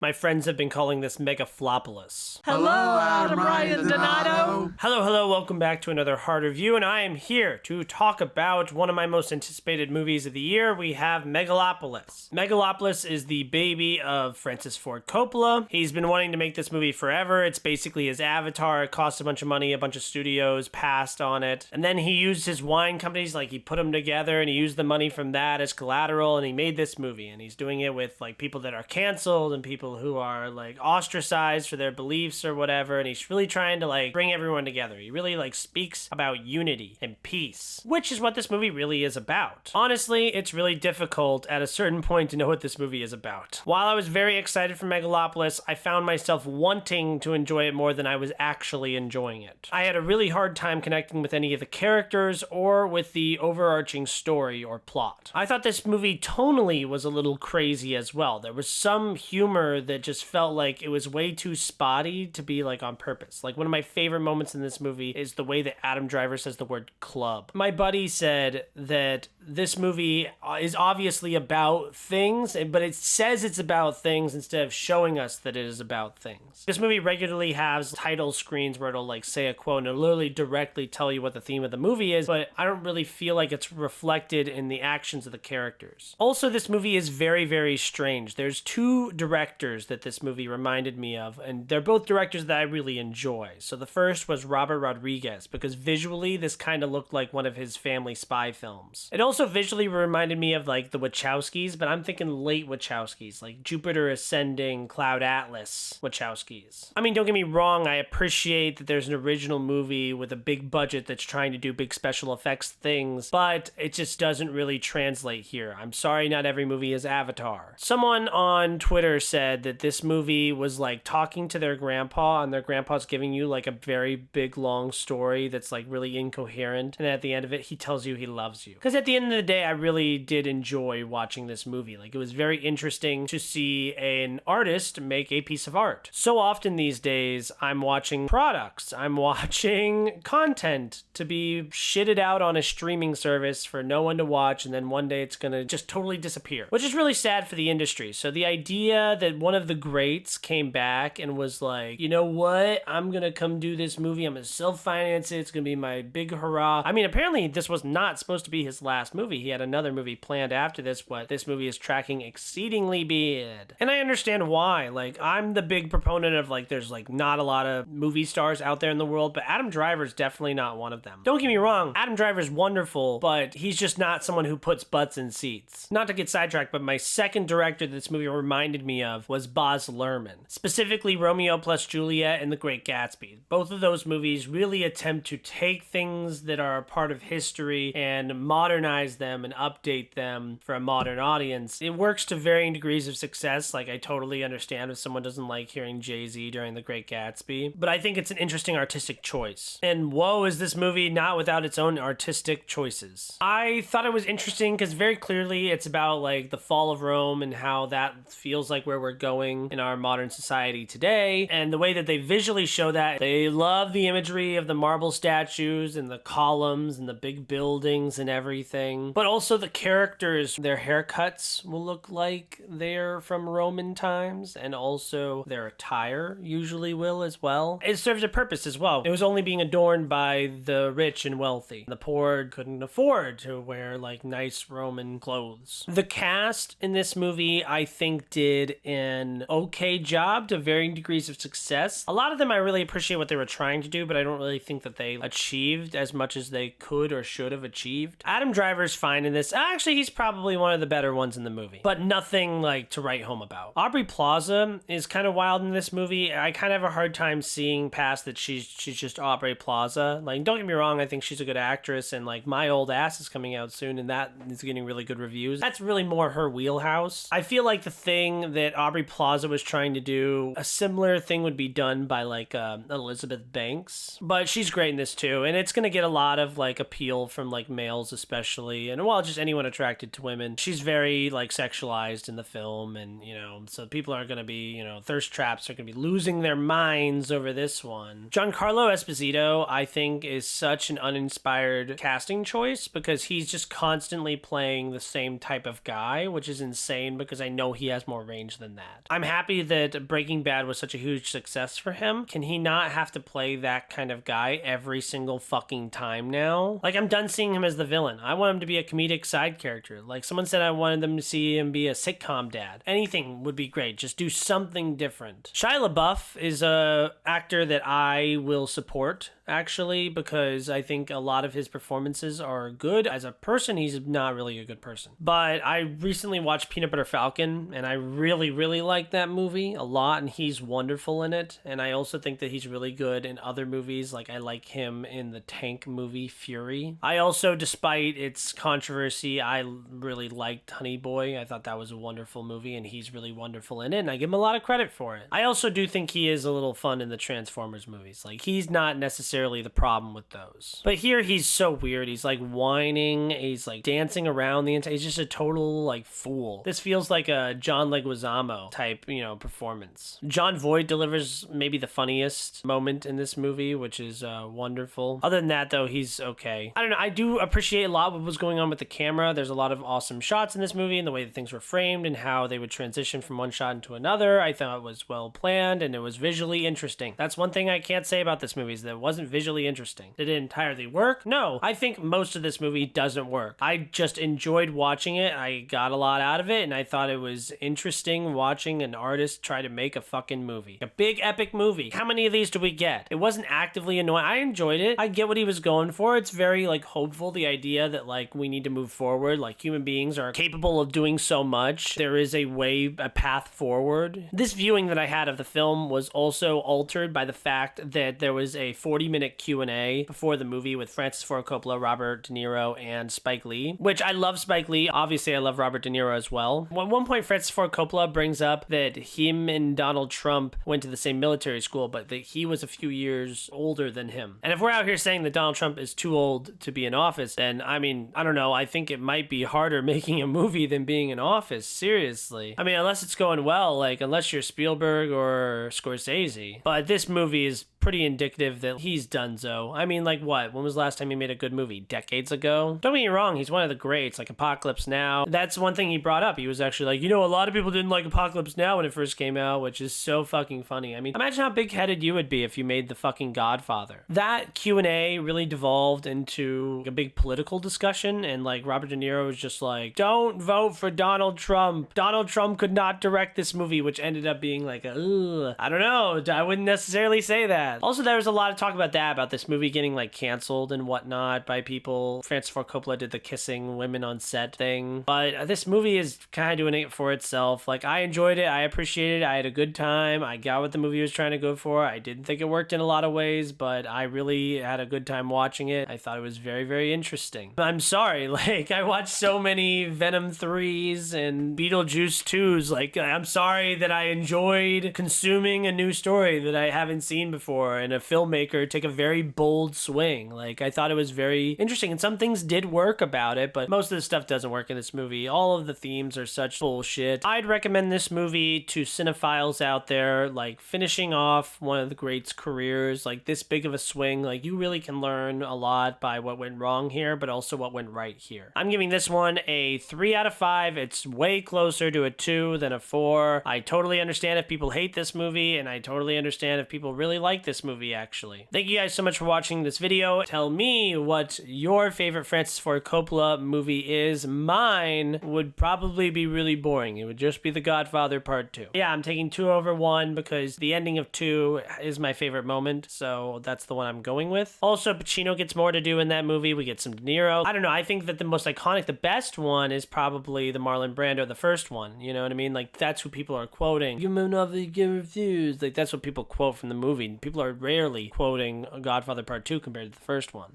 My friends have been calling this Megalopolis. Hello, Adam Ryan Donato. Hello, welcome back to another Hard Review, and I am here to talk about one of my most anticipated movies of the year. We have Megalopolis. Megalopolis is the baby of Francis Ford Coppola. He's been wanting to make this movie forever. It's basically his Avatar. It cost a bunch of money, a bunch of studios passed on it, and then he used his wine companies, he put them together, and he used the money from that as collateral, and he made this movie, and he's doing it with people that are canceled and people who are ostracized for their beliefs or whatever, and he's really trying to bring everyone together. He really speaks about unity and peace, which is what this movie really is about. Honestly, it's really difficult at a certain point to know what this movie is about. While I was very excited for Megalopolis, I found myself wanting to enjoy it more than I was actually enjoying it. I had a really hard time connecting with any of the characters or with the overarching story or plot. I thought this movie tonally was a little crazy as well. There was some humor that just felt like it was way too spotty to be on purpose. One of my favorite moments in this movie is the way that Adam Driver says the word club. My buddy said that this movie is obviously about things, but it says it's about things instead of showing us that it is about things. This movie regularly has title screens where it'll say a quote and it'll literally directly tell you what the theme of the movie is, but I don't really feel like it's reflected in the actions of the characters. Also, this movie is very, very strange. There's two directors that this movie reminded me of, and they're both directors that I really enjoy. So the first was Robert Rodriguez, because visually this kind of looked like one of his family spy films. It also visually reminded me of the Wachowskis, but I'm thinking late Wachowskis, like Jupiter Ascending, Cloud Atlas Wachowskis. I mean, don't get me wrong, I appreciate that there's an original movie with a big budget that's trying to do big special effects things, but it just doesn't really translate here. I'm sorry, not every movie is Avatar. Someone on Twitter said that this movie was talking to their grandpa, and their grandpa's giving you a very big long story that's really incoherent, and at the end of it he tells you he loves you. Because at the end of the day, I really did enjoy watching this movie. It was very interesting to see an artist make a piece of art. So often these days I'm watching products, I'm watching content to be shitted out on a streaming service for no one to watch, and then one day it's gonna just totally disappear, which is really sad for the industry. So the idea that one of the greats came back and was you know what, I'm gonna come do this movie, I'm gonna self-finance it, it's gonna be my big hurrah. I mean, apparently this was not supposed to be his last movie. He had another movie planned after this, but this movie is tracking exceedingly bad. And I understand why. I'm the big proponent of there's not a lot of movie stars out there in the world, but Adam Driver's definitely not one of them. Don't get me wrong, Adam Driver's wonderful, but he's just not someone who puts butts in seats. Not to get sidetracked, but my second director that this movie reminded me of was Baz Luhrmann. Specifically Romeo plus Juliet and The Great Gatsby. Both of those movies really attempt to take things that are a part of history and modernize them and update them for a modern audience. It works to varying degrees of success. I totally understand if someone doesn't like hearing Jay-Z during The Great Gatsby, but I think it's an interesting artistic choice. And whoa, is this movie not without its own artistic choices. I thought it was interesting because very clearly it's about the fall of Rome and how that feels like where we're going in our modern society today, and the way that they visually show that. They love the imagery of the marble statues and the columns and the big buildings and everything, but also the characters, their haircuts will look like they're from Roman times, and also their attire usually will as well. It serves a purpose as well. It was only being adorned by the rich and wealthy. The poor couldn't afford to wear nice Roman clothes. The cast in this movie, I think, did an okay job to varying degrees of success. A lot of them I really appreciate what they were trying to do, but I don't really think that they achieved as much as they could or should have achieved. Adam Driver's fine in this. Actually, he's probably one of the better ones in the movie, but nothing to write home about. Aubrey Plaza is kind of wild in this movie. I kind of have a hard time seeing past that she's just Aubrey Plaza. Don't get me wrong, I think she's a good actress, and My Old Ass is coming out soon, and that is getting really good reviews. That's really more her wheelhouse. I feel like the thing that Aubrey Plaza was trying to do, a similar thing would be done by Elizabeth Banks, but she's great in this too, and it's gonna get a lot of appeal from males especially. especially, and well, just anyone attracted to women. She's very like sexualized in the film, and so people are gonna be, thirst traps are gonna be losing their minds over this one. Giancarlo Esposito, I think, is such an uninspired casting choice because he's just constantly playing the same type of guy, which is insane because I know he has more range than that. I'm happy that Breaking Bad was such a huge success for him. Can he not have to play that kind of guy every single fucking time now? Like, I'm done seeing him as the villain. I want him to be a comedic side character. Like, someone said I wanted them to see him be a sitcom dad. Anything would be great. Just do something different. Shia LaBeouf is a actor that I will support, actually, because I think a lot of his performances are good. As a person, he's not really a good person. But I recently watched Peanut Butter Falcon, and I really, really like that movie a lot, and he's wonderful in it. And I also think that he's really good in other movies. Like, I like him in the tank movie Fury. I also, despite its controversy, I really liked Honey Boy. I thought that was a wonderful movie, and he's really wonderful in it, and I give him a lot of credit for it. I also do think he is a little fun in the Transformers movies. Like, he's not necessarily the problem with those. But here, he's so weird. He's, like, whining. He's, like, dancing around the entire... He's just a total, like, fool. This feels like a John Leguizamo type, performance. Jon Voight delivers maybe the funniest moment in this movie, which is wonderful. Other than that, though, he's okay. I don't know. I do appreciate a lot what was going on with the camera. There's a lot of awesome shots in this movie and the way that things were framed and how they would transition from one shot into another. I thought it was well planned and it was visually interesting. That's one thing I can't say about this movie is that it wasn't visually interesting. Did it entirely work? No. I think most of this movie doesn't work. I just enjoyed watching it. I got a lot out of it and I thought it was interesting watching an artist try to make a fucking movie. A big epic movie. How many of these do we get? It wasn't actively annoying. I enjoyed it. I get what he was going for. It's very like hopeful, the idea that like we need to move forward. Like human beings are capable of doing so much. There is a way, a path forward. This viewing that I had of the film was also altered by the fact that there was a 40-minute Q&A before the movie with Francis Ford Coppola, Robert De Niro, and Spike Lee, which I love Spike Lee. Obviously, I love Robert De Niro as well. At one point, Francis Ford Coppola brings up that him and Donald Trump went to the same military school, but that he was a few years older than him. And if we're out here saying that Donald Trump is too old to be in office, then, I mean, I don't know. I think it might be harder making a movie than being in office. Seriously. I mean, unless it's going well, like, unless you're Spielberg or Scorsese. But this movie is pretty indicative that he's donezo. I mean, like what? When was the last time he made a good movie? Decades ago? Don't get me wrong, he's one of the greats, like Apocalypse Now. That's one thing he brought up. He was actually like, a lot of people didn't like Apocalypse Now when it first came out, which is so fucking funny. I mean, imagine how big-headed you would be if you made the fucking Godfather. That Q&A really devolved into a big political discussion, and like Robert De Niro was just like, don't vote for Donald Trump. Donald Trump could not direct this movie, which ended up being like, I don't know. I wouldn't necessarily say that. Also, there was a lot of talk about that, about this movie getting like canceled and whatnot by people. Francis Ford Coppola did the kissing women on set thing, but this movie is kind of doing it for itself. Like, I enjoyed it, I appreciated it, I had a good time, I got what the movie was trying to go for. I didn't think it worked in a lot of ways, but I really had a good time watching it. I thought it was very, very interesting. I'm sorry, like, I watched so many Venom 3s and Beetlejuice 2s. Like, I'm sorry that I enjoyed consuming a new story that I haven't seen before and a filmmaker take a very bold swing. Like, I thought it was very interesting, and some things did work about it, but most of the stuff doesn't work in this movie. All of the themes are such bullshit. I'd recommend this movie to cinephiles out there, like, finishing off one of the greats' careers, like, this big of a swing. Like, you really can learn a lot by what went wrong here, but also what went right here. I'm giving this one a 3 out of 5. It's way closer to a 2 than a 4. I totally understand if people hate this movie, and I totally understand if people really like this movie, actually. Thank you guys so much for watching this video. Tell me what your favorite Francis Ford Coppola movie is. Mine would probably be really boring. It would just be The Godfather Part 2. Yeah, I'm taking 2 over 1 because the ending of 2 is my favorite moment, so that's the one I'm going with. Also, Pacino gets more to do in that movie. We get some De Niro. I don't know, I think that the most iconic, the best one is probably the Marlon Brando, the first one. You know what I mean? Like, that's who people are quoting. Give me another, get refused. Like, that's what people quote from the movie. People are rarely quoting Godfather Part 2 compared to the first one.